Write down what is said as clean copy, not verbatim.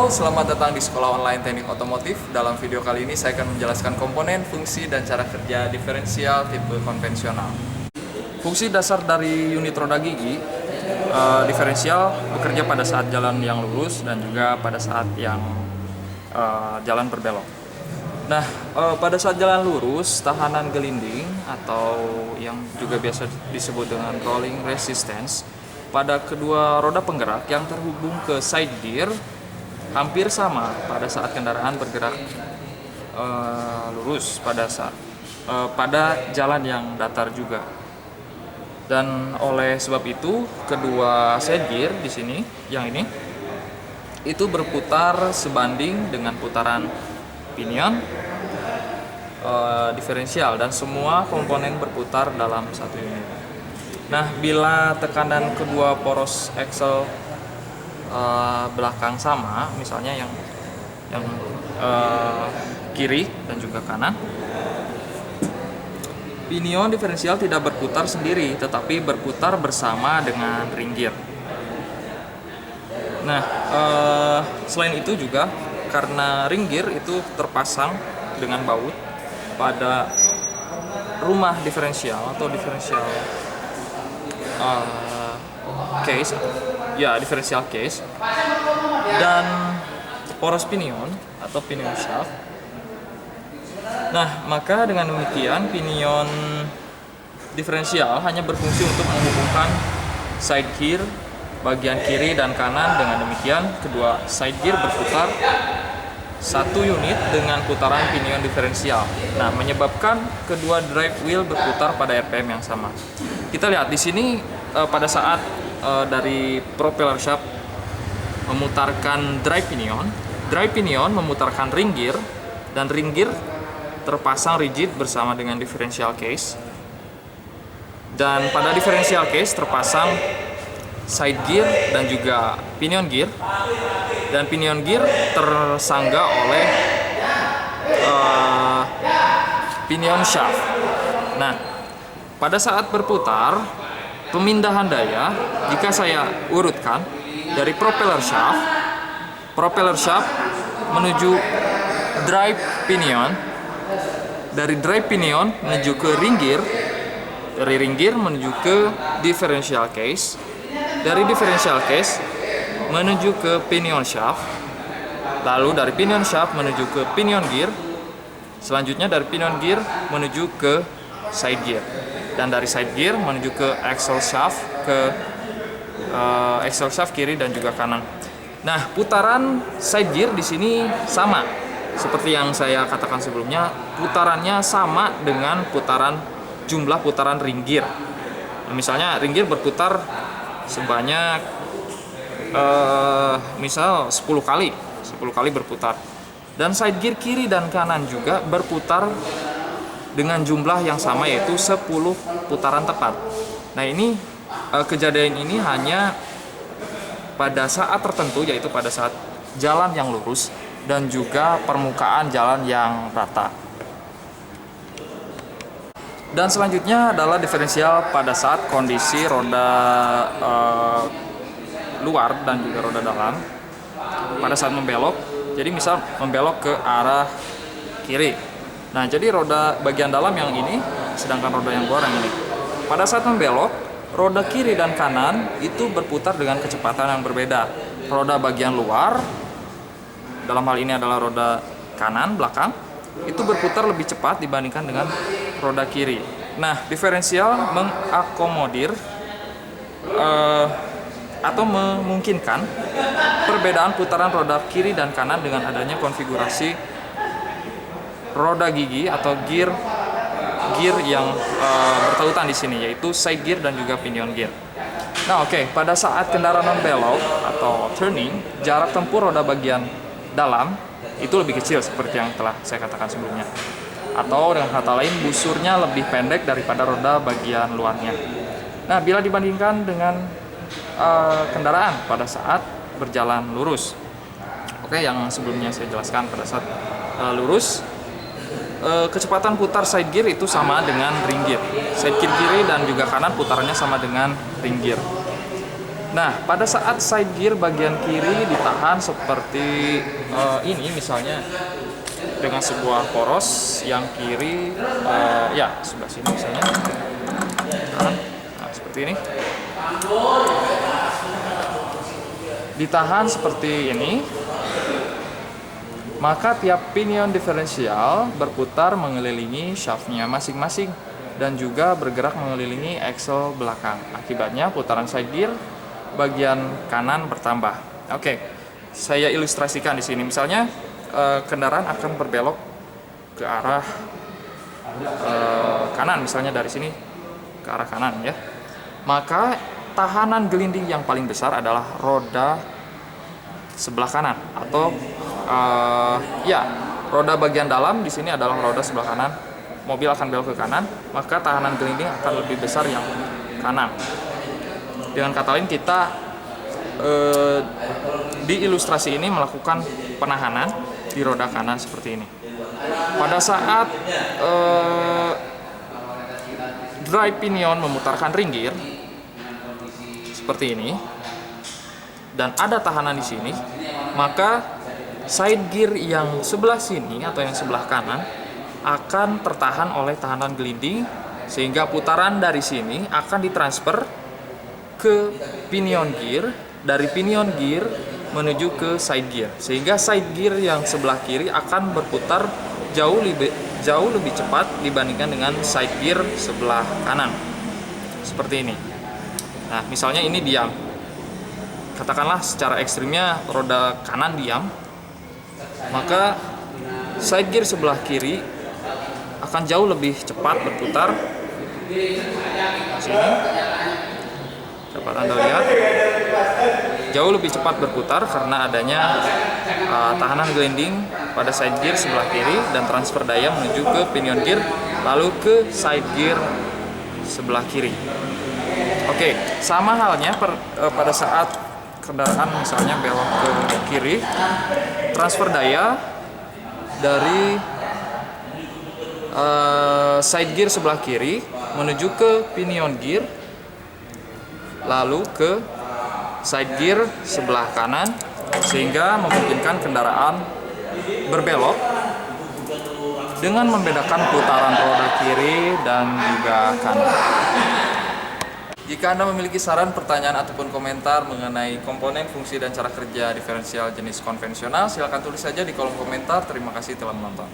Halo, selamat datang di Sekolah Online Teknik Otomotif. Dalam video kali ini saya akan menjelaskan komponen, fungsi, dan cara kerja diferensial tipe konvensional. Fungsi dasar dari unit roda gigi diferensial bekerja pada saat jalan yang lurus dan juga pada saat yang jalan berbelok. Nah, pada saat jalan lurus, tahanan gelinding atau yang juga biasa disebut dengan rolling resistance pada kedua roda penggerak yang terhubung ke side gear hampir sama pada saat kendaraan bergerak lurus pada jalan yang datar juga. Dan oleh sebab itu, kedua side gear di sini, yang ini, itu berputar sebanding dengan putaran pinion diferensial dan semua komponen berputar dalam satu unit. Nah, bila tekanan kedua poros axle belakang sama, misalnya yang kiri dan juga kanan, pinion diferensial tidak berputar sendiri, tetapi berputar bersama dengan ring gear. Nah, selain itu juga karena ring gear itu terpasang dengan baut pada rumah diferensial atau diferensial case, ya diferensial case, dan poros pinion atau pinion shaft. Nah, maka dengan demikian pinion diferensial hanya berfungsi untuk menghubungkan side gear bagian kiri dan kanan. Dengan demikian kedua side gear berputar satu unit dengan putaran pinion diferensial. Nah, menyebabkan kedua drive wheel berputar pada RPM yang sama. Kita lihat di sini pada saat dari propeller shaft memutarkan drive pinion memutarkan ring gear, dan ring gear terpasang rigid bersama dengan differential case. Dan pada differential case terpasang side gear dan juga pinion gear, dan pinion gear tersangga oleh pinion shaft. Nah, pada saat berputar, pemindahan daya, jika saya urutkan dari propeller shaft menuju drive pinion, dari drive pinion menuju ke ring gear, dari ring gear menuju ke differential case, dari differential case menuju ke pinion shaft, lalu dari pinion shaft menuju ke pinion gear, selanjutnya dari pinion gear menuju ke side gear, dan dari side gear menuju ke axle shaft, axle shaft kiri dan juga kanan. Nah, putaran side gear di sini sama seperti yang saya katakan sebelumnya, putarannya sama dengan jumlah putaran ring gear. Nah, misalnya ring gear berputar sebanyak misal 10 kali berputar, dan side gear kiri dan kanan juga berputar dengan jumlah yang sama, yaitu 10 putaran tepat. Nah, ini kejadian ini hanya pada saat tertentu, yaitu pada saat jalan yang lurus dan juga permukaan jalan yang rata. Dan selanjutnya adalah diferensial pada saat kondisi roda luar dan juga roda dalam pada saat membelok. Jadi misal membelok ke arah kiri. Nah, jadi roda bagian dalam yang ini, sedangkan roda yang luar yang ini. Pada saat membelok, roda kiri dan kanan itu berputar dengan kecepatan yang berbeda. Roda bagian luar, dalam hal ini adalah roda kanan belakang, itu berputar lebih cepat dibandingkan dengan roda kiri. Nah, diferensial mengakomodir atau memungkinkan perbedaan putaran roda kiri dan kanan dengan adanya konfigurasi roda gigi atau gear yang bertautan di sini, yaitu side gear dan juga pinion gear. Nah, pada saat kendaraan membelok atau turning, jarak tempuh roda bagian dalam itu lebih kecil seperti yang telah saya katakan sebelumnya, atau dengan kata lain busurnya lebih pendek daripada roda bagian luarnya. Nah, bila dibandingkan dengan kendaraan pada saat berjalan lurus, yang sebelumnya saya jelaskan, pada saat lurus, kecepatan putar side gear itu sama dengan ring gear. Side gear kiri dan juga kanan putarannya sama dengan ring gear. Nah, pada saat side gear bagian kiri ditahan seperti ini misalnya dengan sebuah poros yang kiri, ya sebelah sini misalnya, nah, seperti ini, ditahan seperti ini, maka tiap pinion diferensial berputar mengelilingi shaftnya masing-masing dan juga bergerak mengelilingi axle belakang. Akibatnya putaran side gear bagian kanan bertambah. Oke, saya ilustrasikan di sini. Misalnya kendaraan akan berbelok ke arah kanan, misalnya dari sini ke arah kanan ya. Maka tahanan gelinding yang paling besar adalah roda sebelah kanan atau roda bagian dalam di sini adalah roda sebelah kanan. Mobil akan belok ke kanan, maka tahanan gelinding akan lebih besar yang kanan. Dengan kata lain, kita di ilustrasi ini melakukan penahanan di roda kanan seperti ini. Pada saat drive pinion memutarkan ring gear seperti ini dan ada tahanan di sini, maka side gear yang sebelah sini atau yang sebelah kanan akan tertahan oleh tahanan gelinding, sehingga putaran dari sini akan ditransfer ke pinion gear, dari pinion gear menuju ke side gear, sehingga side gear yang sebelah kiri akan berputar jauh lebih cepat dibandingkan dengan side gear sebelah kanan seperti ini. Nah, misalnya ini diam, katakanlah secara ekstrimnya roda kanan diam, maka side gear sebelah kiri akan jauh lebih cepat berputar. Sini dapat Anda lihat, jauh lebih cepat berputar karena adanya tahanan gelinding pada side gear sebelah kiri dan transfer daya menuju ke pinion gear lalu ke side gear sebelah kiri. Oke, sama halnya pada saat kendaraan misalnya belok ke kiri, transfer daya dari side gear sebelah kiri menuju ke pinion gear lalu ke side gear sebelah kanan, sehingga memungkinkan kendaraan berbelok dengan membedakan putaran roda kiri dan juga kanan. Jika Anda memiliki saran, pertanyaan, ataupun komentar mengenai komponen, fungsi, dan cara kerja diferensial jenis konvensional, silakan tulis saja di kolom komentar. Terima kasih telah menonton.